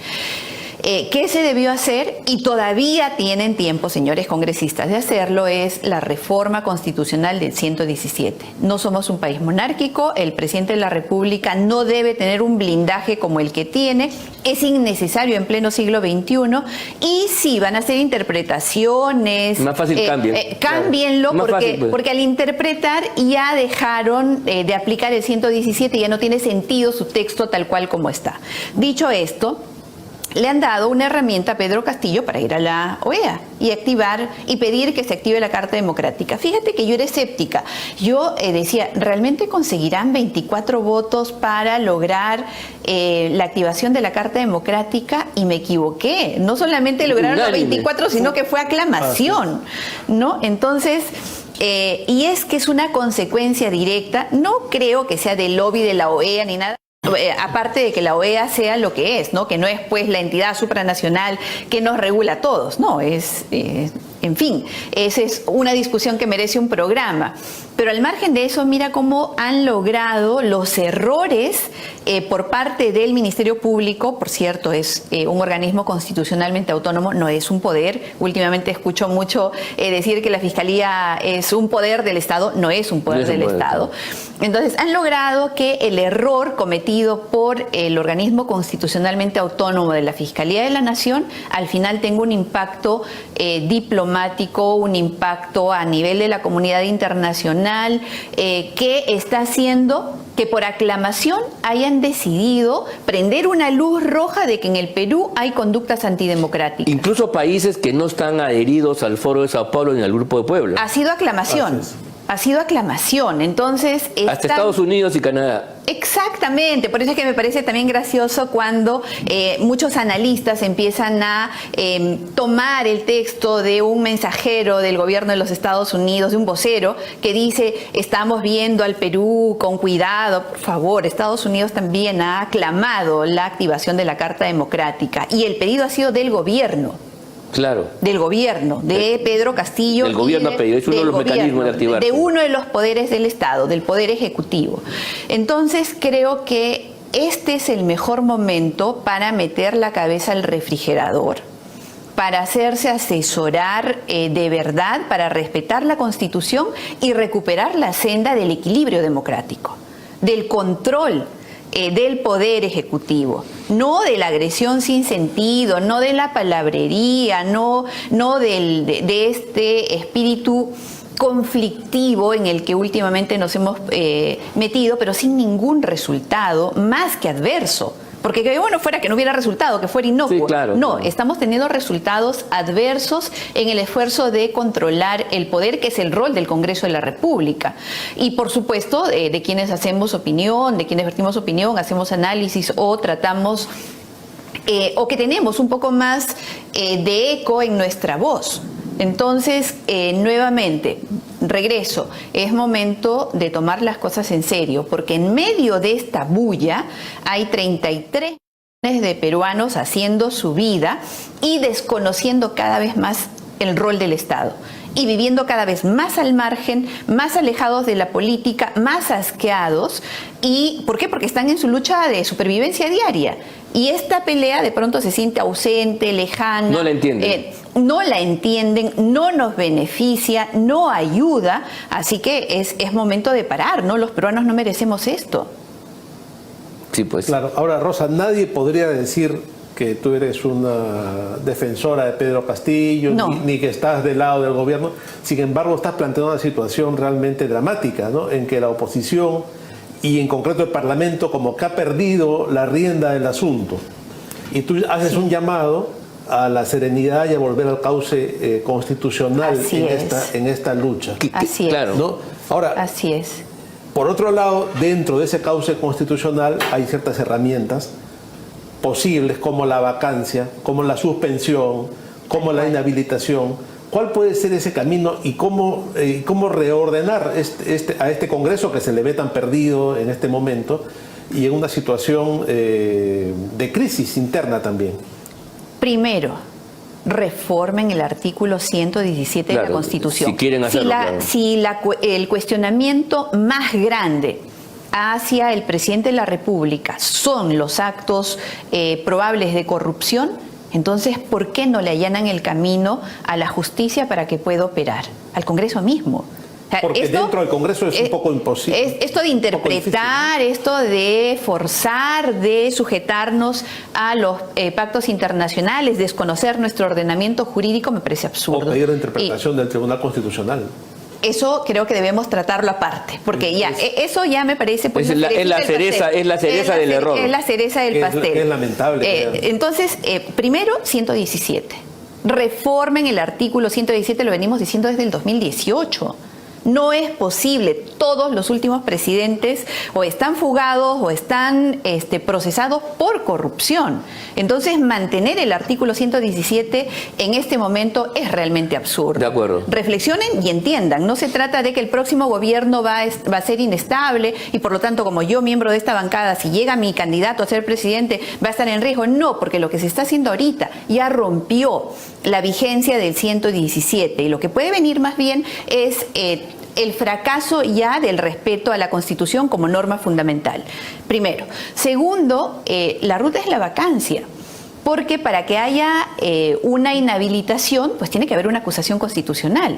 ¿Qué se debió hacer? Y todavía tienen tiempo, señores congresistas, de hacerlo, es la reforma constitucional del 117. No somos un país monárquico, el presidente de la República no debe tener un blindaje como el que tiene, es innecesario en pleno siglo XXI, y si van a hacer interpretaciones, más fácil cámbienlo, claro. porque al interpretar ya dejaron de aplicar el 117 y ya no tiene sentido su texto tal cual como está. Dicho esto, le han dado una herramienta a Pedro Castillo para ir a la OEA y activar y pedir que se active la Carta Democrática. Fíjate que yo era escéptica. Yo decía, ¿realmente conseguirán 24 votos para lograr la activación de la Carta Democrática? Y me equivoqué. No solamente lograron los 24, sino que fue aclamación, ¿no? Entonces, y es que es una consecuencia directa. No creo que sea del lobby de la OEA ni nada. Aparte de que la OEA sea lo que es, ¿no? Que no es pues la entidad supranacional que nos regula a todos, no, en fin, esa es una discusión que merece un programa. Pero al margen de eso, mira cómo han logrado los errores por parte del Ministerio Público. Por cierto, es un organismo constitucionalmente autónomo, no es un poder. Últimamente escucho mucho decir que la Fiscalía es un poder del Estado, no es un poder del Estado. Entonces, han logrado que el error cometido por el organismo constitucionalmente autónomo de la Fiscalía de la Nación al final tenga un impacto diplomático, un impacto a nivel de la comunidad internacional, que está haciendo que por aclamación hayan decidido prender una luz roja de que en el Perú hay conductas antidemocráticas. Incluso países que no están adheridos al Foro de Sao Paulo ni al Grupo de Puebla. Ha sido aclamación. Ha sido aclamación. Entonces, hasta Estados Unidos y Canadá. Exactamente, por eso es que me parece también gracioso cuando muchos analistas empiezan a tomar el texto de un mensajero del gobierno de los Estados Unidos, de un vocero, que dice, estamos viendo al Perú con cuidado. Por favor, Estados Unidos también ha aclamado la activación de la Carta Democrática y el pedido ha sido del gobierno. Claro. Del gobierno, de Pedro Castillo. El gobierno ha pedido, es uno de los mecanismos de activarse. De uno de los poderes del Estado, del Poder Ejecutivo. Entonces creo que este es el mejor momento para meter la cabeza al refrigerador, para hacerse asesorar de verdad, para respetar la Constitución y recuperar la senda del equilibrio democrático, del control del Poder Ejecutivo, no de la agresión sin sentido, no de la palabrería, no de este espíritu conflictivo en el que últimamente nos hemos metido, pero sin ningún resultado más que adverso. Porque que bueno fuera que no hubiera resultado, que fuera inocuo. Sí, claro, no, claro. Estamos teniendo resultados adversos en el esfuerzo de controlar el poder, que es el rol del Congreso de la República. Y por supuesto, de quienes hacemos opinión, de quienes vertimos opinión, hacemos análisis o tratamos, o que tenemos un poco más de eco en nuestra voz. Entonces, nuevamente, regreso, es momento de tomar las cosas en serio, porque en medio de esta bulla hay 33 millones de peruanos haciendo su vida y desconociendo cada vez más el rol del Estado. y viviendo cada vez más al margen, más alejados de la política, más asqueados. ¿Y por qué? Porque están en su lucha de supervivencia diaria. Y esta pelea de pronto se siente ausente, lejana. No la entienden. No la entienden, no nos beneficia, no ayuda. Así que es momento de parar, ¿no? Los peruanos no merecemos esto. Sí, pues. Claro. Ahora, Rosa, nadie podría decir que tú eres una defensora de Pedro Castillo, No. ni que estás del lado del gobierno. Sin embargo, estás planteando una situación realmente dramática, ¿no? En que la oposición, y en concreto el Parlamento, como que ha perdido la rienda del asunto. Y tú haces un llamado a la serenidad y a volver al cauce constitucional en esta lucha. Así es. Claro. ¿No? Ahora, Así es. por otro lado, dentro de ese cauce constitucional hay ciertas herramientas posibles, como la vacancia, como la suspensión, como la inhabilitación. ¿Cuál puede ser ese camino y cómo reordenar a este Congreso que se le ve tan perdido en este momento y en una situación de crisis interna también? Primero, reformen el artículo 117 de la Claro, Constitución. si quieren hacerlo, claro. Si el cuestionamiento más grande hacia el presidente de la República son los actos probables de corrupción, entonces, ¿por qué no le allanan el camino a la justicia para que pueda operar? Al Congreso mismo. O sea, Porque dentro del Congreso es un poco imposible. Esto de interpretar, esto de forzar, de sujetarnos a los pactos internacionales, desconocer nuestro ordenamiento jurídico, me parece absurdo. O pedir la interpretación del Tribunal Constitucional. Eso creo que debemos tratarlo aparte, porque ya eso ya me parece pues, es la cereza del error. Es la cereza del pastel. Es lamentable. Entonces, primero, 117. Reformen el artículo 117, lo venimos diciendo desde el 2018. No es posible. Todos los últimos presidentes o están fugados o están procesados por corrupción. Entonces, mantener el artículo 117 en este momento es realmente absurdo. De acuerdo. Reflexionen y entiendan. No se trata de que el próximo gobierno va a ser inestable y por lo tanto, como yo, miembro de esta bancada, si llega mi candidato a ser presidente, va a estar en riesgo. No, porque lo que se está haciendo ahorita ya rompió la vigencia del 117 y lo que puede venir más bien es el fracaso ya del respeto a la Constitución como norma fundamental. Primero. Segundo, la ruta es la vacancia. Porque para que haya una inhabilitación, pues tiene que haber una acusación constitucional.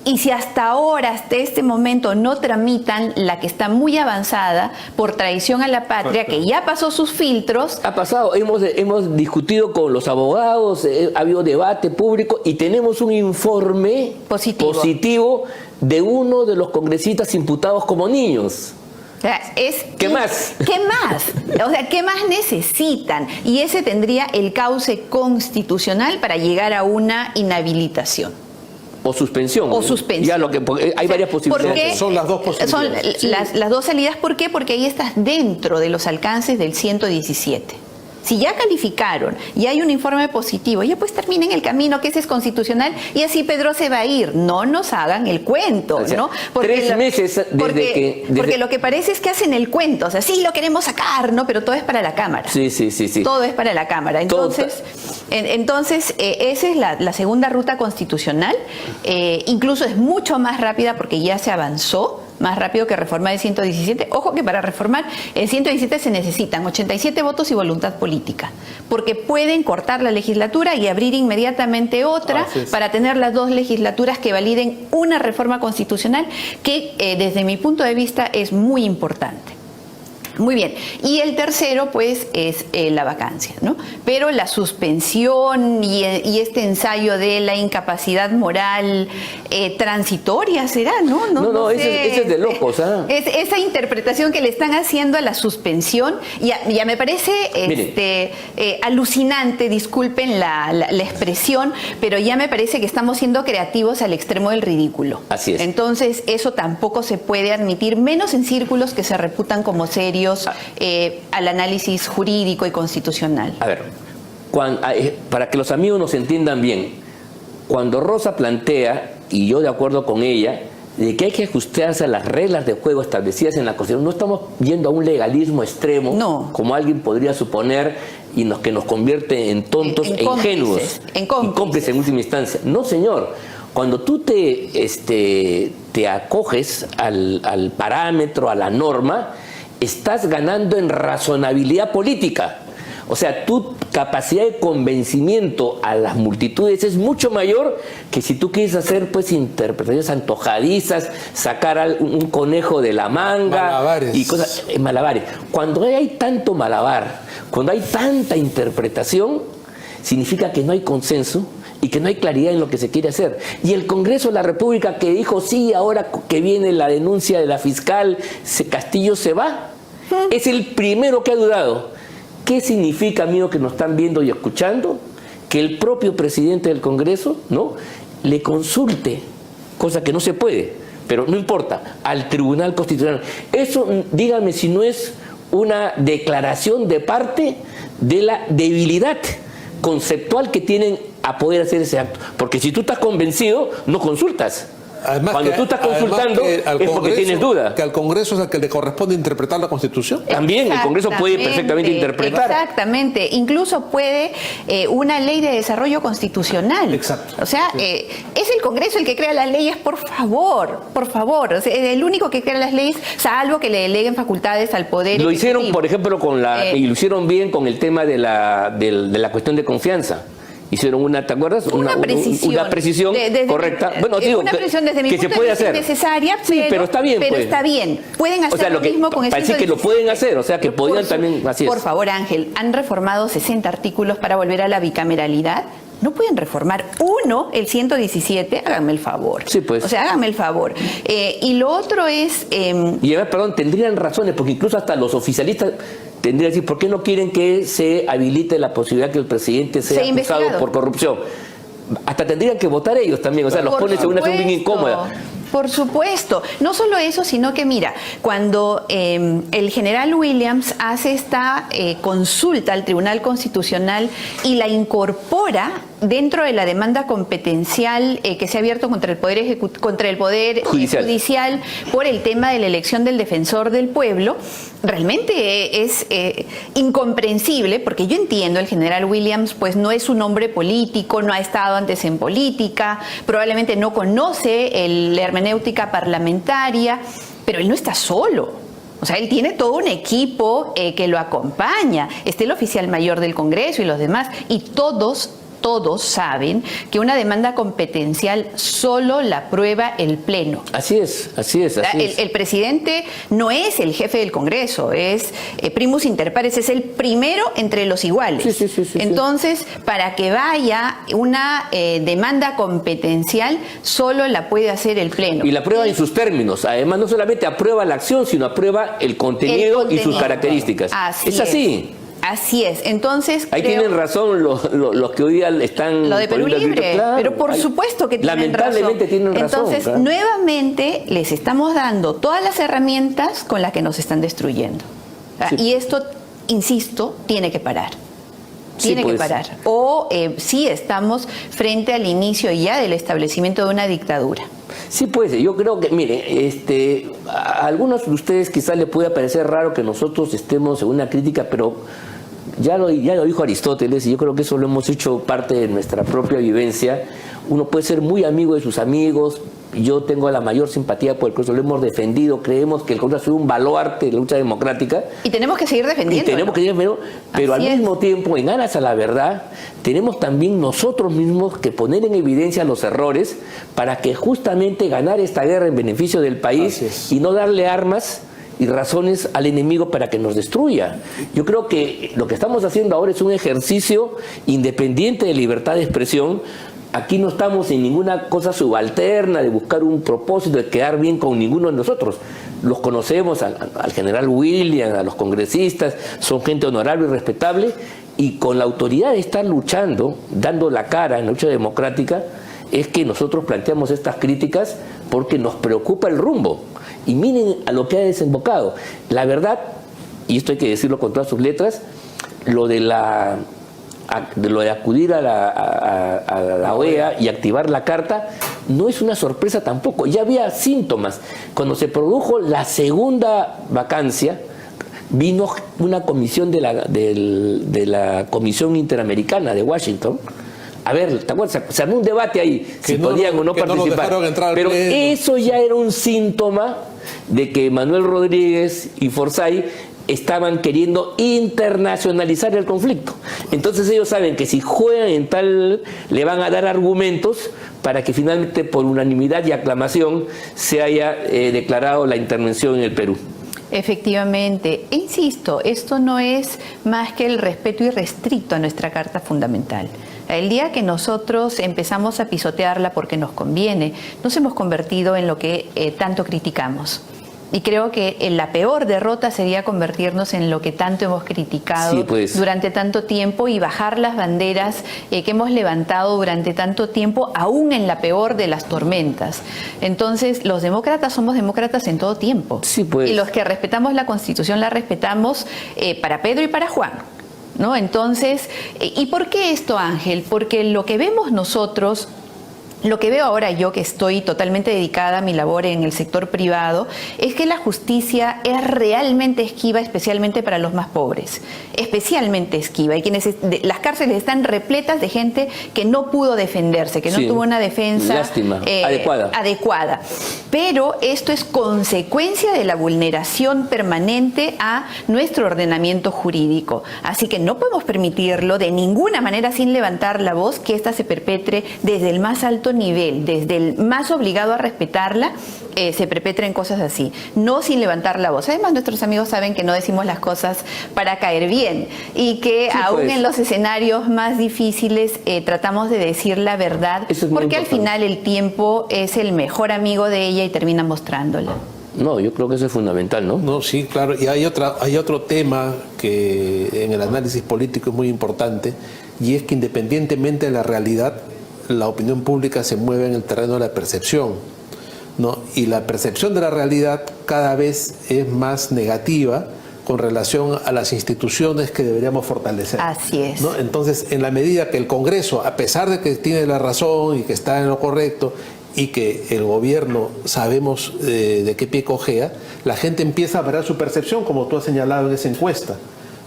Y si hasta ahora, hasta este momento, no tramitan la que está muy avanzada por traición a la patria, que ya pasó sus filtros. Ha pasado, hemos discutido con los abogados, ha habido debate público y tenemos un informe positivo de uno de los congresistas imputados como niños. O sea, ¿Qué más? ¿Qué más? O sea, ¿qué más necesitan? Y ese tendría el cauce constitucional para llegar a una inhabilitación. O suspensión. O suspensión. Ya hay varias posibilidades. Son las dos posibilidades. Son las dos salidas. ¿Por qué? Porque ahí estás dentro de los alcances del 117. Si ya calificaron y hay un informe positivo, ya pues terminen el camino, que ese es constitucional, y así Pedro se va a ir. No nos hagan el cuento, o sea, ¿no? Porque 3 meses porque lo que parece es que hacen el cuento. O sea, sí lo queremos sacar, ¿no? Pero todo es para la Cámara. Sí. Todo es para la Cámara. Entonces, esa es la segunda ruta constitucional. Incluso es mucho más rápida porque ya se avanzó. Más rápido que reformar el 117. Ojo que para reformar el 117 se necesitan 87 votos y voluntad política, porque pueden cortar la legislatura y abrir inmediatamente otra para tener las dos legislaturas que validen una reforma constitucional que desde mi punto de vista es muy importante. Muy bien. Y el tercero, pues, es la vacancia, ¿no? Pero la suspensión y este ensayo de la incapacidad moral transitoria será, ¿no? No, ese es de locos, ¿ah? Esa interpretación que le están haciendo a la suspensión, ya me parece alucinante, disculpen la expresión, pero ya me parece que estamos siendo creativos al extremo del ridículo. Así es. Entonces, eso tampoco se puede admitir, menos en círculos que se reputan como serios al análisis jurídico y constitucional. A ver, para que los amigos nos entiendan bien, cuando Rosa plantea, y yo de acuerdo con ella, de que hay que ajustarse a las reglas de juego establecidas en la Constitución, no estamos yendo a un legalismo extremo, como alguien podría suponer, y que nos convierte en tontos e ingenuos, y cómplices en última instancia. No, señor. cuando tú te acoges al parámetro, a la norma, estás ganando en razonabilidad política. O sea, tu capacidad de convencimiento a las multitudes es mucho mayor que si tú quieres hacer pues interpretaciones antojadizas, sacar un conejo de la manga, malabares. Y cosas, malabares. Cuando hay tanto malabar, cuando hay tanta interpretación, significa que no hay consenso y que no hay claridad en lo que se quiere hacer. Y el Congreso de la República que dijo, sí, ahora que viene la denuncia de la fiscal, Castillo se va, es el primero que ha dudado. ¿Qué significa, amigo, que nos están viendo y escuchando? Que el propio presidente del Congreso, ¿no?, le consulte, cosa que no se puede, pero no importa, al Tribunal Constitucional. Eso, dígame si no es una declaración de parte de la debilidad conceptual que tienen a poder hacer ese acto. Porque si tú estás convencido, no consultas. Además cuando tú estás consultando es porque tienes duda. Que al Congreso es al que le corresponde interpretar la Constitución. También el Congreso puede perfectamente interpretar. Exactamente. Incluso puede una ley de desarrollo constitucional. Exacto. O sea, es el Congreso el que crea las leyes, por favor. O sea, es el único que crea las leyes, salvo que le deleguen facultades al Poder Lo hicieron, Ejecutivo. por ejemplo, y lo hicieron bien con el tema de la cuestión de confianza. Hicieron ¿te acuerdas? Una precisión correcta. Bueno, digo, una precisión desde mi que punto se puede de vista hacer. Necesaria, Pero está bien. Pero pues. está bien. Pueden hacer o sea, lo mismo con el parece que lo pueden hacer, o sea, que podían también, así es. Por favor, Ángel, han reformado 60 artículos para volver a la bicameralidad. ¿No pueden reformar uno, el 117? Háganme el favor. Sí, pues. O sea, háganme el favor. Y lo otro es... Y además, perdón, tendrían razones, porque incluso hasta los oficialistas tendrían que decir, ¿por qué no quieren que se habilite la posibilidad que el presidente sea acusado investigado por corrupción? Hasta tendrían que votar ellos también, o sea, los ponen en una situación bien incómoda. Por supuesto. No solo eso, sino que mira, cuando el general Williams hace esta consulta al Tribunal Constitucional y la incorpora dentro de la demanda competencial que se ha abierto contra el Poder Judicial por el tema de la elección del defensor del pueblo, realmente es incomprensible, porque yo entiendo, el general Williams pues no es un hombre político, no ha estado antes en política, probablemente no conoce la hermenéutica parlamentaria, pero él no está solo. O sea, él tiene todo un equipo que lo acompaña. Está el oficial mayor del Congreso y los demás, y todos saben que una demanda competencial solo la aprueba el Pleno. Así es. El presidente no es el jefe del Congreso, es primus inter pares, es el primero entre los iguales. Sí. Entonces, para que vaya una demanda competencial, solo la puede hacer el Pleno. Y la aprueba en sus términos. Además, no solamente aprueba la acción, sino aprueba el contenido y sus características. Así es así. Así es, entonces ahí tienen razón los que hoy día están... Lo de Perú Libre, claro, pero por supuesto que tienen razón. Lamentablemente tienen razón. Entonces, claro, nuevamente les estamos dando todas las herramientas con las que nos están destruyendo. Sí. Y esto, insisto, tiene que parar. Tiene que parar. O sí estamos frente al inicio ya del establecimiento de una dictadura. Sí, pues, yo creo que, mire, a algunos de ustedes quizás les pueda parecer raro que nosotros estemos en una crítica, pero ya lo dijo Aristóteles, y yo creo que eso lo hemos hecho parte de nuestra propia vivencia. Uno puede ser muy amigo de sus amigos. Yo tengo la mayor simpatía por el Congreso, lo hemos defendido, creemos que el Congreso ha sido un baluarte de la lucha democrática. Y tenemos que seguir defendiendo. Pero al mismo tiempo, en aras a la verdad, tenemos también nosotros mismos que poner en evidencia los errores para que justamente ganar esta guerra en beneficio del país y no darle armas y razones al enemigo para que nos destruya. Yo creo que lo que estamos haciendo ahora es un ejercicio independiente de libertad de expresión. Aquí no estamos en ninguna cosa subalterna de buscar un propósito de quedar bien con ninguno de nosotros. Los conocemos, al general Williams, a los congresistas, son gente honorable y respetable, y con la autoridad de estar luchando, dando la cara en la lucha democrática, es que nosotros planteamos estas críticas porque nos preocupa el rumbo. Y miren a lo que ha desembocado. La verdad, y esto hay que decirlo con todas sus letras, lo de acudir a la OEA y activar la carta no es una sorpresa tampoco. Ya había síntomas. Cuando se produjo la segunda vacancia, vino una comisión de la Comisión Interamericana de Washington A ver, ¿te acuerdas? Se armó un debate ahí, si podían o no participar. Pero eso ya era un síntoma de que Manuel Rodríguez y Forsyth estaban queriendo internacionalizar el conflicto. Entonces ellos saben que si juegan en tal, le van a dar argumentos para que finalmente por unanimidad y aclamación se haya declarado la intervención en el Perú. Efectivamente, e insisto, esto no es más que el respeto irrestricto a nuestra Carta Fundamental. El día que nosotros empezamos a pisotearla porque nos conviene, nos hemos convertido en lo que tanto criticamos. Y creo que la peor derrota sería convertirnos en lo que tanto hemos criticado durante tanto tiempo y bajar las banderas que hemos levantado durante tanto tiempo, aún en la peor de las tormentas. Entonces, los demócratas somos demócratas en todo tiempo. Sí, pues. Y los que respetamos la Constitución la respetamos para Pedro y para Juan, ¿no? Entonces, ¿y por qué esto, Ángel? Porque lo que vemos nosotros... Lo que veo ahora yo, que estoy totalmente dedicada a mi labor en el sector privado, es que la justicia es realmente esquiva, especialmente para los más pobres. Especialmente esquiva. Y las cárceles están repletas de gente que no pudo defenderse, que no tuvo una defensa adecuada. Pero esto es consecuencia de la vulneración permanente a nuestro ordenamiento jurídico. Así que no podemos permitirlo de ninguna manera, sin levantar la voz, que ésta se perpetre desde el más alto nivel, desde el más obligado a respetarla, se perpetren cosas así, no sin levantar la voz. Además, nuestros amigos saben que no decimos las cosas para caer bien y que aún en los escenarios más difíciles tratamos de decir la verdad, porque al final el tiempo es el mejor amigo de ella y termina mostrándola. No, yo creo que eso es fundamental, ¿no? No, sí, claro. Y hay otro tema que en el análisis político es muy importante, y es que independientemente de la realidad, la opinión pública se mueve en el terreno de la percepción, ¿no? Y la percepción de la realidad cada vez es más negativa con relación a las instituciones que deberíamos fortalecer. Así es. ¿No? Entonces, en la medida que el Congreso, a pesar de que tiene la razón y que está en lo correcto, y que el gobierno sabemos de qué pie cojea, la gente empieza a ver su percepción, como tú has señalado en esa encuesta,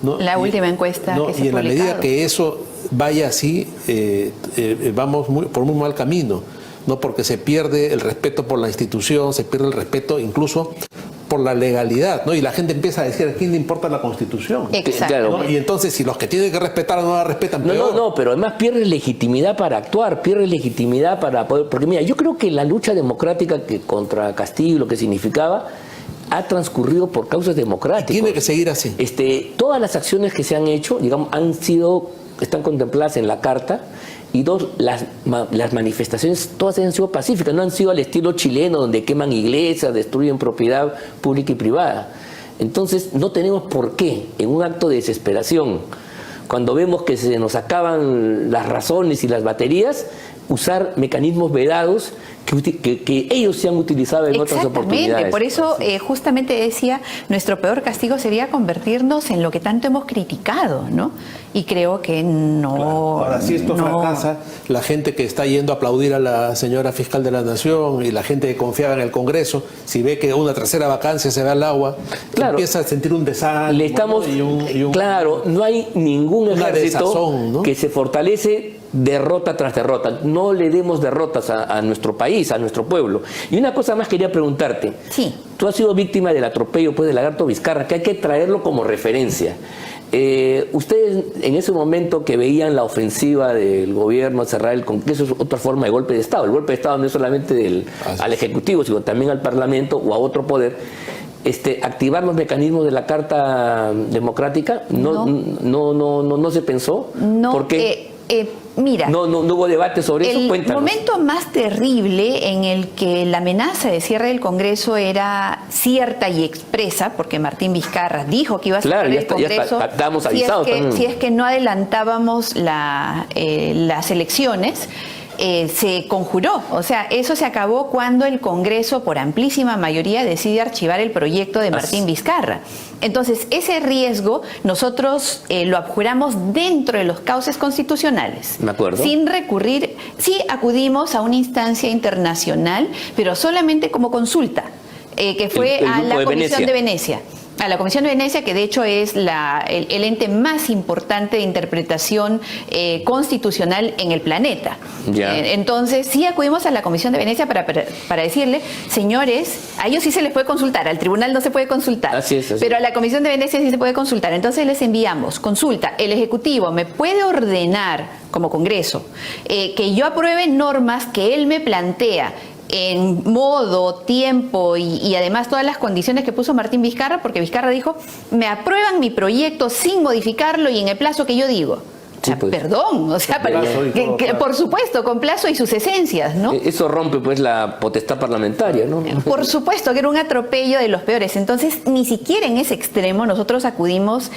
¿no? La última encuesta que se ha y en la medida publicado. que eso vaya así, vamos por muy mal camino, ¿no? Porque se pierde el respeto por la institución, se pierde el respeto incluso por la legalidad, ¿no? Y la gente empieza a decir, ¿a quién le importa la Constitución? Exacto. ¿No? Y entonces, si los que tienen que respetar no la respetan, peor. No, pero además pierde legitimidad para actuar, pierde legitimidad para poder... Porque mira, yo creo que la lucha democrática que contra Castillo, lo que significaba, ha transcurrido por causas democráticas. Y tiene que seguir así. Todas las acciones que se han hecho, digamos, están contempladas en la Carta, y las manifestaciones todas han sido pacíficas, no han sido al estilo chileno, donde queman iglesias, destruyen propiedad pública y privada. Entonces no tenemos por qué, en un acto de desesperación, cuando vemos que se nos acaban las razones y las baterías, usar mecanismos vedados que ellos se han utilizado en otras oportunidades. Por eso justamente decía, nuestro peor castigo sería convertirnos en lo que tanto hemos criticado, ¿no? Y creo que no... Claro. Ahora, si esto fracasa, la gente que está yendo a aplaudir a la señora fiscal de la Nación y la gente que confiaba en el Congreso, si ve que una tercera vacancia se va al agua, empieza a sentir un desánimo. Claro, no hay ningún ejército desazón, ¿no? que se fortalece derrota tras derrota. No le demos derrotas a nuestro país, a nuestro pueblo. Y una cosa más quería preguntarte. Sí. Tú has sido víctima del atropello de Lagarto Vizcarra, que hay que traerlo como referencia. Ustedes en ese momento que veían la ofensiva del gobierno a cerrar el Congreso, eso es otra forma de golpe de Estado. El golpe de Estado no es solamente al Ejecutivo, sino también al Parlamento o a otro poder. Activar los mecanismos de la Carta Democrática no se pensó. No, porque mira, no hubo debate sobre eso. Cuéntanos. El momento más terrible en el que la amenaza de cierre del Congreso era cierta y expresa, porque Martín Vizcarra dijo que iba a cerrar el Congreso, estábamos avisados si es que no adelantábamos las elecciones. Se conjuró, o sea, eso se acabó cuando el Congreso por amplísima mayoría decide archivar el proyecto de Martín Vizcarra. Entonces, ese riesgo nosotros lo abjuramos dentro de los cauces constitucionales. Me acuerdo. Sin recurrir, sí acudimos a una instancia internacional, pero solamente como consulta, que fue a la Comisión de Venecia. A la Comisión de Venecia, que de hecho es el ente más importante de interpretación constitucional en el planeta. Entonces, sí acudimos a la Comisión de Venecia para decirle, señores, a ellos sí se les puede consultar, al tribunal no se puede consultar, así es. Pero a la Comisión de Venecia sí se puede consultar. Entonces les enviamos, consulta, el Ejecutivo me puede ordenar como Congreso que yo apruebe normas que él me plantea en modo, tiempo y además todas las condiciones que puso Martín Vizcarra, porque Vizcarra dijo, me aprueban mi proyecto sin modificarlo y en el plazo que yo digo. Sí, pues. Perdón, o sea, por supuesto, con plazo y sus esencias, ¿no? Eso rompe pues la potestad parlamentaria, ¿no? Por supuesto que era un atropello de los peores. Entonces, ni siquiera en ese extremo nosotros acudimos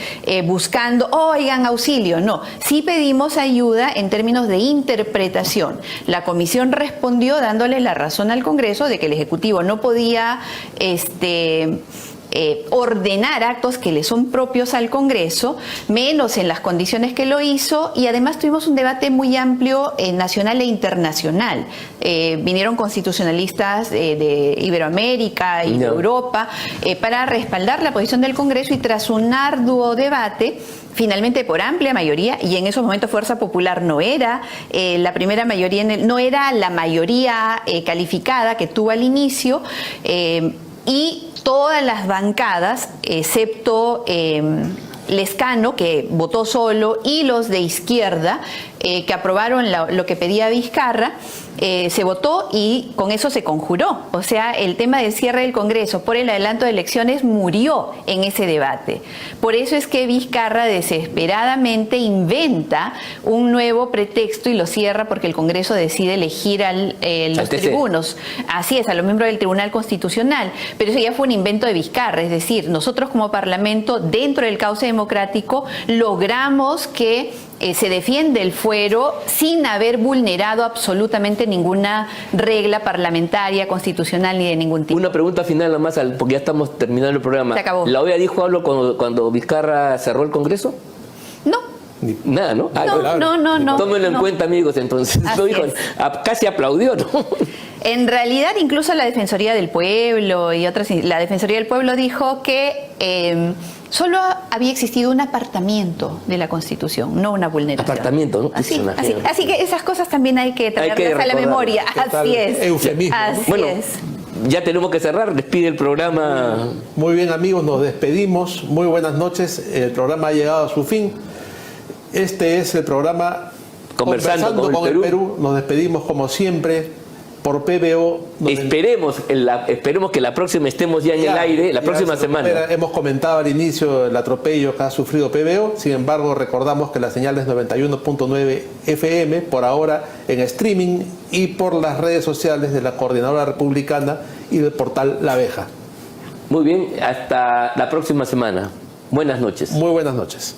buscando, oigan, auxilio. No, sí pedimos ayuda en términos de interpretación. La comisión respondió dándole la razón al Congreso de que el Ejecutivo no podía ordenar actos que le son propios al Congreso, menos en las condiciones que lo hizo, y además tuvimos un debate muy amplio nacional e internacional. Vinieron constitucionalistas de Iberoamérica y de Europa para respaldar la posición del Congreso, y tras un arduo debate, finalmente por amplia mayoría, y en esos momentos Fuerza Popular no era la primera mayoría, no era la mayoría calificada que tuvo al inicio, y todas las bancadas, excepto Lescano, que votó solo, y los de izquierda, que aprobaron lo que pedía Vizcarra, se votó y con eso se conjuró. O sea, el tema del cierre del Congreso por el adelanto de elecciones murió en ese debate. Por eso es que Vizcarra desesperadamente inventa un nuevo pretexto y lo cierra, porque el Congreso decide elegir los tribunos. Así es, a los miembros del Tribunal Constitucional. Pero eso ya fue un invento de Vizcarra. Es decir, nosotros como Parlamento, dentro del cauce democrático, logramos que se defiende el fuero sin haber vulnerado absolutamente ninguna regla parlamentaria, constitucional ni de ningún tipo. Una pregunta final nomás, porque ya estamos terminando el programa. Se acabó. ¿La OEA dijo algo cuando Vizcarra cerró el Congreso? No. Nada, ¿no? No. Tómenlo en cuenta, amigos, entonces. Lo dijo, casi aplaudió, ¿no? En realidad, incluso la Defensoría del Pueblo y otras, la Defensoría del Pueblo dijo que solo había existido un apartamiento de la Constitución, no una vulneración. Apartamiento, ¿no? Así que esas cosas también hay que traerlas a la memoria. Así es. Eufemismo. Así es. Ya tenemos que cerrar, despide el programa. Muy bien, amigos, nos despedimos. Muy buenas noches. El programa ha llegado a su fin. Este es el programa Conversando con el Perú. Nos despedimos como siempre por PBO. Esperemos que la próxima estemos ya en el aire, la próxima semana. Hemos comentado al inicio el atropello que ha sufrido PBO, sin embargo recordamos que la señal es 91.9 FM, por ahora en streaming y por las redes sociales de la Coordinadora Republicana y del portal La Abeja. Muy bien, hasta la próxima semana. Buenas noches. Muy buenas noches.